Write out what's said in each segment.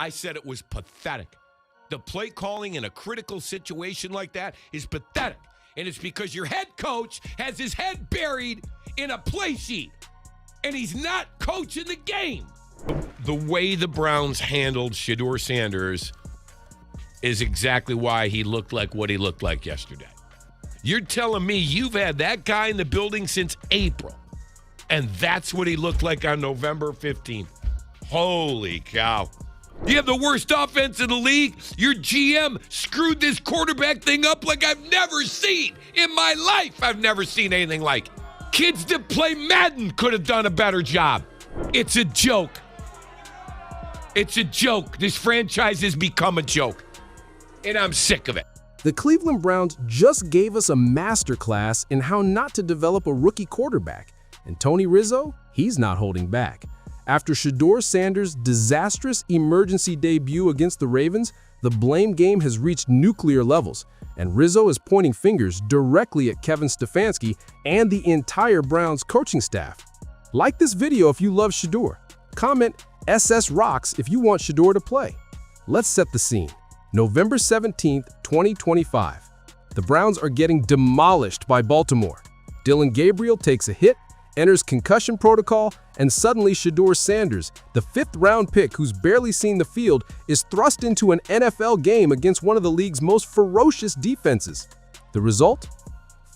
I said it was pathetic. The play calling in a critical situation like that is pathetic. And it's because your head coach has his head buried in a play sheet. And he's not coaching the game. The way the Browns handled Shedeur Sanders is exactly why he looked like what he looked like yesterday. You're telling me you've had that guy in the building since April, and that's what he looked like on November 15th. Holy cow. You have the worst offense in the league. Your GM screwed this quarterback thing up like I've never seen in my life. I've never seen anything like it. Kids that play Madden could have done a better job. It's a joke. It's a joke. This franchise has become a joke, and I'm sick of it. The Cleveland Browns just gave us a masterclass in how not to develop a rookie quarterback, and Tony Rizzo, he's not holding back. After Shedeur Sanders' disastrous emergency debut against the Ravens, the blame game has reached nuclear levels, and Rizzo is pointing fingers directly at Kevin Stefanski and the entire Browns coaching staff. Like this video if you love Shedeur. Comment SS Rocks if you want Shedeur to play. Let's set the scene. November 17th, 2025. The Browns are getting demolished by Baltimore. Dillon Gabriel takes a hit, enters concussion protocol, and suddenly Shedeur Sanders, the fifth-round pick who's barely seen the field, is thrust into an NFL game against one of the league's most ferocious defenses. The result?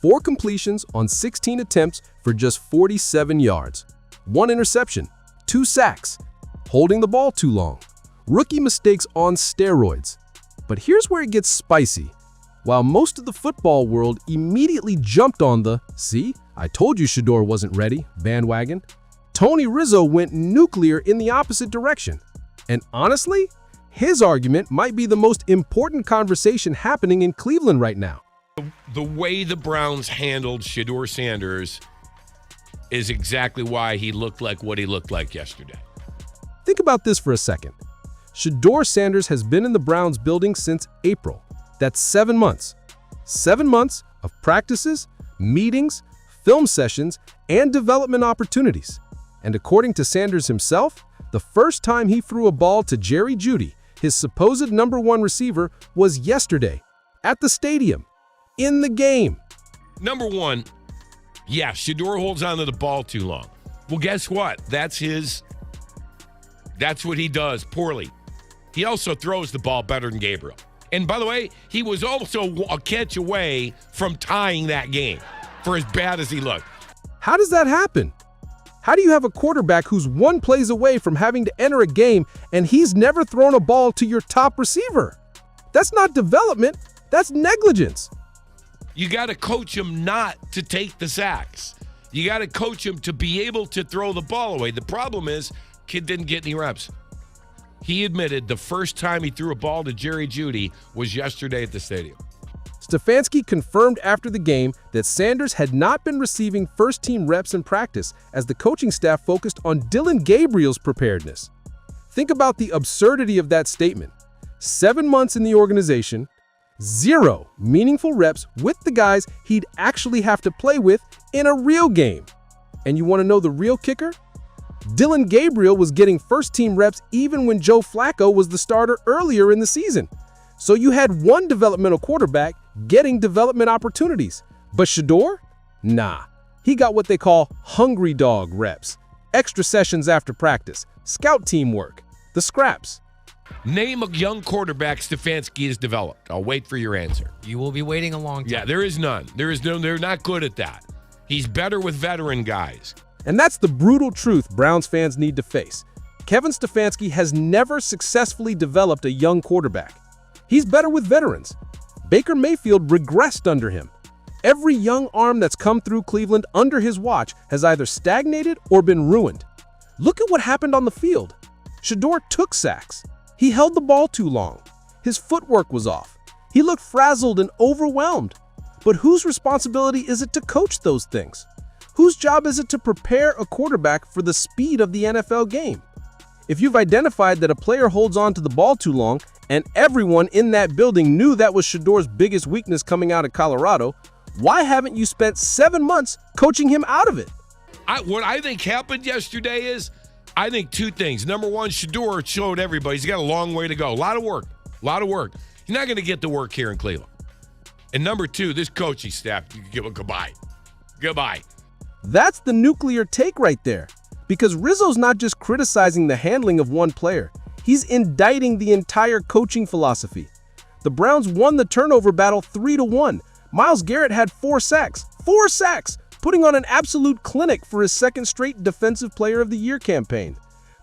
4 completions on 16 attempts for just 47 yards. 1 interception, 2 sacks, holding the ball too long. Rookie mistakes on steroids. But here's where it gets spicy. While most of the football world immediately jumped on the "see, I told you Shedeur wasn't ready" bandwagon, Tony Rizzo went nuclear in the opposite direction. And honestly, his argument might be the most important conversation happening in Cleveland right now. The way the Browns handled Shedeur Sanders is exactly why he looked like what he looked like yesterday. Think about this for a second. Shedeur Sanders has been in the Browns building since April. That's 7 months. 7 months of practices, meetings, film sessions, and development opportunities. And according to Sanders himself, the first time he threw a ball to Jerry Jeudy, his supposed #1 receiver, was yesterday, at the stadium, in the game. Number one, yeah, Shedeur holds on to the ball too long. Well, guess what? That's what he does poorly. He also throws the ball better than Gabriel. And by the way, he was also a catch away from tying that game for as bad as he looked. How does that happen? How do you have a quarterback who's 1 play away from having to enter a game and he's never thrown a ball to your top receiver? That's not development, that's negligence. You got to coach him not to take the sacks. You got to coach him to be able to throw the ball away. The problem is, kid didn't get any reps. He admitted the first time he threw a ball to Jerry Jeudy was yesterday at the stadium. Stefanski confirmed after the game that Sanders had not been receiving first-team reps in practice as the coaching staff focused on Dillon Gabriel's preparedness. Think about the absurdity of that statement. 7 months in the organization, 0 meaningful reps with the guys he'd actually have to play with in a real game. And you want to know the real kicker? Dillon Gabriel was getting first-team reps even when Joe Flacco was the starter earlier in the season. So you had one developmental quarterback getting development opportunities. But Shedeur? Nah. He got what they call hungry dog reps, extra sessions after practice, scout teamwork, the scraps. Name a young quarterback Stefanski has developed. I'll wait for your answer. You will be waiting a long time. Yeah, there is none. They're not good at that. He's better with veteran guys. And that's the brutal truth Browns fans need to face. Kevin Stefanski has never successfully developed a young quarterback. He's better with veterans. Baker Mayfield regressed under him. Every young arm that's come through Cleveland under his watch has either stagnated or been ruined. Look at what happened on the field. Shedeur took sacks. He held the ball too long. His footwork was off. He looked frazzled and overwhelmed. But whose responsibility is it to coach those things? Whose job is it to prepare a quarterback for the speed of the NFL game? If you've identified that a player holds on to the ball too long, and everyone in that building knew that was Shedeur's biggest weakness coming out of Colorado, why haven't you spent 7 months coaching him out of it? What I think happened yesterday is I think two things. Number one, Shedeur showed everybody he's got a long way to go. A lot of work. He's not going to get the work here in Cleveland. And number two, this coaching staff, you can give a goodbye. Goodbye. That's the nuclear take right there. Because Rizzo's not just criticizing the handling of one player. He's indicting the entire coaching philosophy. The Browns won the turnover battle 3-1. Myles Garrett had 4 sacks. 4 sacks! Putting on an absolute clinic for his second straight Defensive Player of the Year campaign.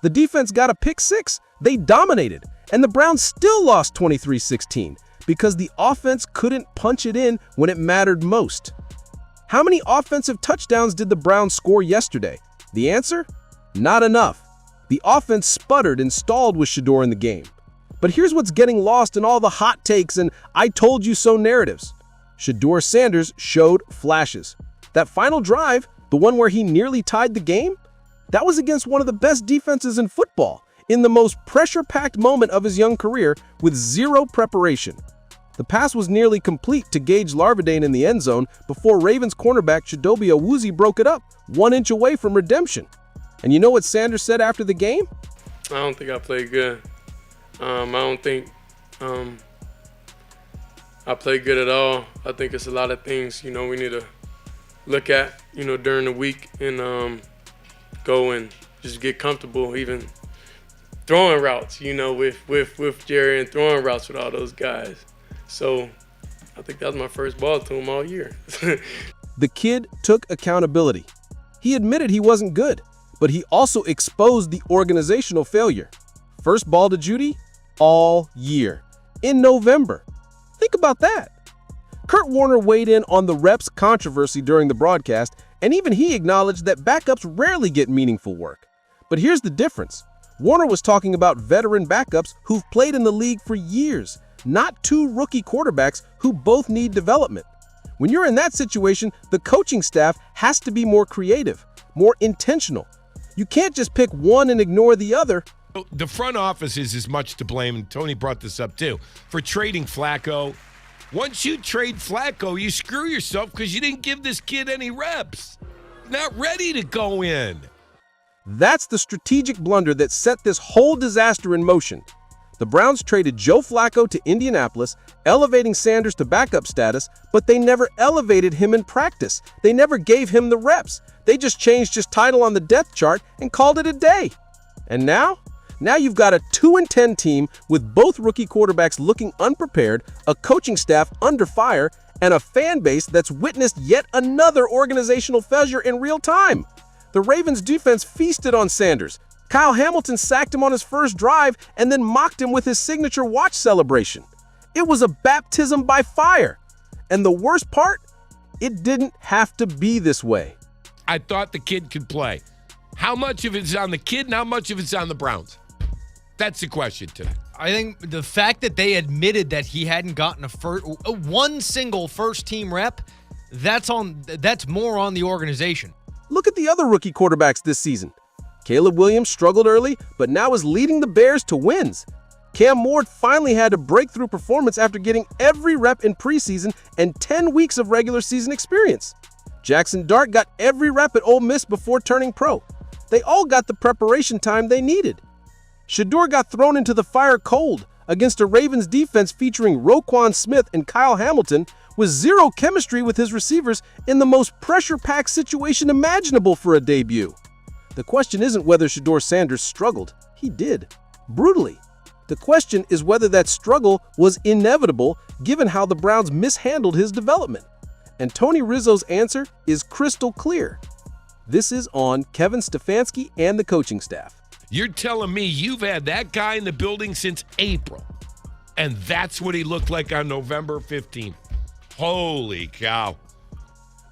The defense got a pick 6. They dominated. And the Browns still lost 23-16 because the offense couldn't punch it in when it mattered most. How many offensive touchdowns did the Browns score yesterday? The answer? Not enough. The offense sputtered and stalled with Shedeur in the game. But here's what's getting lost in all the hot takes and I told you so narratives. Shedeur Sanders showed flashes. That final drive, the one where he nearly tied the game, that was against one of the best defenses in football, in the most pressure-packed moment of his young career with 0 preparation. The pass was nearly complete to Gage Larvadain in the end zone before Ravens cornerback Chidobe Awuzie broke it up, 1 inch away from redemption. And you know what Sanders said after the game? I don't think I played good. I don't think I played good at all. I think it's a lot of things, we need to look at, during the week and go and just get comfortable even throwing routes, with Jerry and throwing routes with all those guys. So I think that was my first ball to him all year. The kid took accountability. He admitted he wasn't good, but he also exposed the organizational failure. First ball to Jeudy all year, in November. Think about that. Kurt Warner weighed in on the reps controversy during the broadcast, and even he acknowledged that backups rarely get meaningful work. But here's the difference. Warner was talking about veteran backups who've played in the league for years, not 2 rookie quarterbacks who both need development. When you're in that situation, the coaching staff has to be more creative, more intentional. You can't just pick one and ignore the other. The front office is as much to blame, and Tony brought this up too, for trading Flacco. Once you trade Flacco, you screw yourself because you didn't give this kid any reps. Not ready to go in. That's the strategic blunder that set this whole disaster in motion. The Browns traded Joe Flacco to Indianapolis, elevating Sanders to backup status, but they never elevated him in practice. They never gave him the reps. They just changed his title on the depth chart and called it a day. And now you've got a 2-10 team with both rookie quarterbacks looking unprepared, a coaching staff under fire, and a fan base that's witnessed yet another organizational failure in real time. The Ravens defense feasted on Sanders. Kyle Hamilton sacked him on his first drive and then mocked him with his signature watch celebration. It was a baptism by fire. And the worst part, it didn't have to be this way. I thought the kid could play. How much of it's on the kid and how much of it's on the Browns? That's the question today. I think the fact that they admitted that he hadn't gotten one single first-team rep, that's more on the organization. Look at the other rookie quarterbacks this season. Caleb Williams struggled early, but now is leading the Bears to wins. Cam Ward finally had a breakthrough performance after getting every rep in preseason and 10 weeks of regular season experience. Jackson Dart got every rep at Ole Miss before turning pro. They all got the preparation time they needed. Shedeur got thrown into the fire cold against a Ravens defense featuring Roquan Smith and Kyle Hamilton with 0 chemistry with his receivers in the most pressure-packed situation imaginable for a debut. The question isn't whether Shedeur Sanders struggled. He did. Brutally. The question is whether that struggle was inevitable given how the Browns mishandled his development. And Tony Rizzo's answer is crystal clear. This is on Kevin Stefanski and the coaching staff. You're telling me you've had that guy in the building since April, and that's what he looked like on November 15th. Holy cow.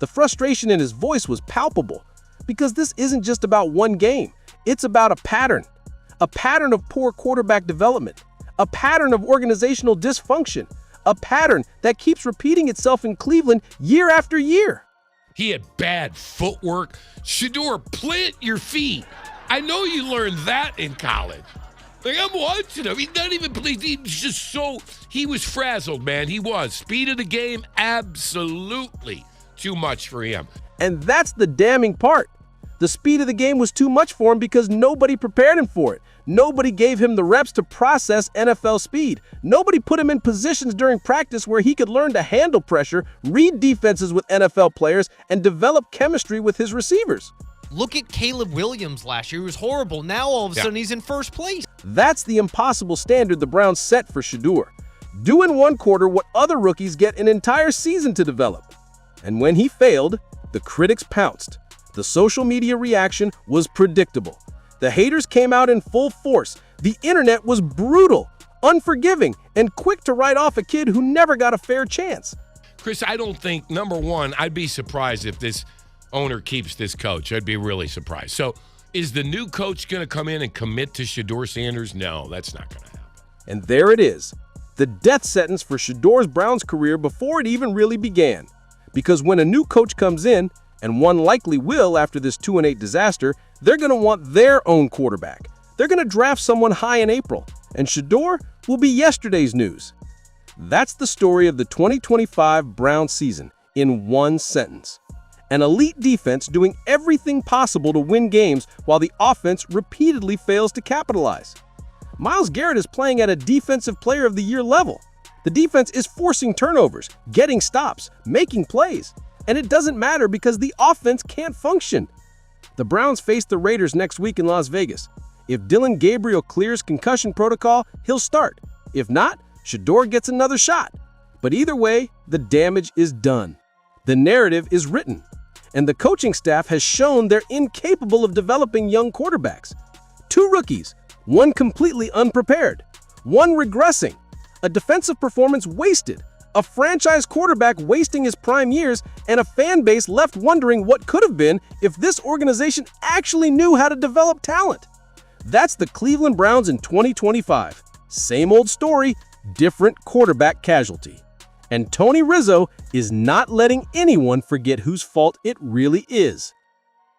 The frustration in his voice was palpable because this isn't just about one game. It's about a pattern of poor quarterback development, a pattern of organizational dysfunction, a pattern that keeps repeating itself in Cleveland year after year. He had bad footwork. Shedeur, plant your feet. I know you learned that in college. Like, I'm watching him. He's not even, he was frazzled, man. He was. Speed of the game, absolutely too much for him. And that's the damning part. The speed of the game was too much for him because nobody prepared him for it. Nobody gave him the reps to process NFL speed. Nobody put him in positions during practice where he could learn to handle pressure, read defenses with NFL players, and develop chemistry with his receivers. Look at Caleb Williams last year. He was horrible. Now all of a sudden he's in first place. That's the impossible standard the Browns set for Shedeur. Do in one quarter what other rookies get an entire season to develop. And when he failed, the critics pounced. The social media reaction was predictable. The haters came out in full force. The internet was brutal, unforgiving, and quick to write off a kid who never got a fair chance. Chris, I don't think, number one, I'd be surprised if this owner keeps this coach. I'd be really surprised. So is the new coach going to come in and commit to Shador Sanders? No, that's not going to happen. And there it is, the death sentence for Shedeur's Browns career before it even really began. Because when a new coach comes in, and one likely will after this 2-8 disaster, they're going to want their own quarterback. They're going to draft someone high in April, and Shedeur will be yesterday's news. That's the story of the 2025 Browns season in one sentence. An elite defense doing everything possible to win games while the offense repeatedly fails to capitalize. Myles Garrett is playing at a Defensive Player of the Year level. The defense is forcing turnovers, getting stops, making plays. And it doesn't matter because the offense can't function. The Browns face the Raiders next week in Las Vegas. If Dillon Gabriel clears concussion protocol, he'll start. If not, Shedeur gets another shot. But either way, the damage is done. The narrative is written. And the coaching staff has shown they're incapable of developing young quarterbacks. 2 rookies, one completely unprepared, one regressing, a defensive performance wasted, a franchise quarterback wasting his prime years, and a fan base left wondering what could have been if this organization actually knew how to develop talent. That's the Cleveland Browns in 2025. Same old story, different quarterback casualty. And Tony Rizzo is not letting anyone forget whose fault it really is.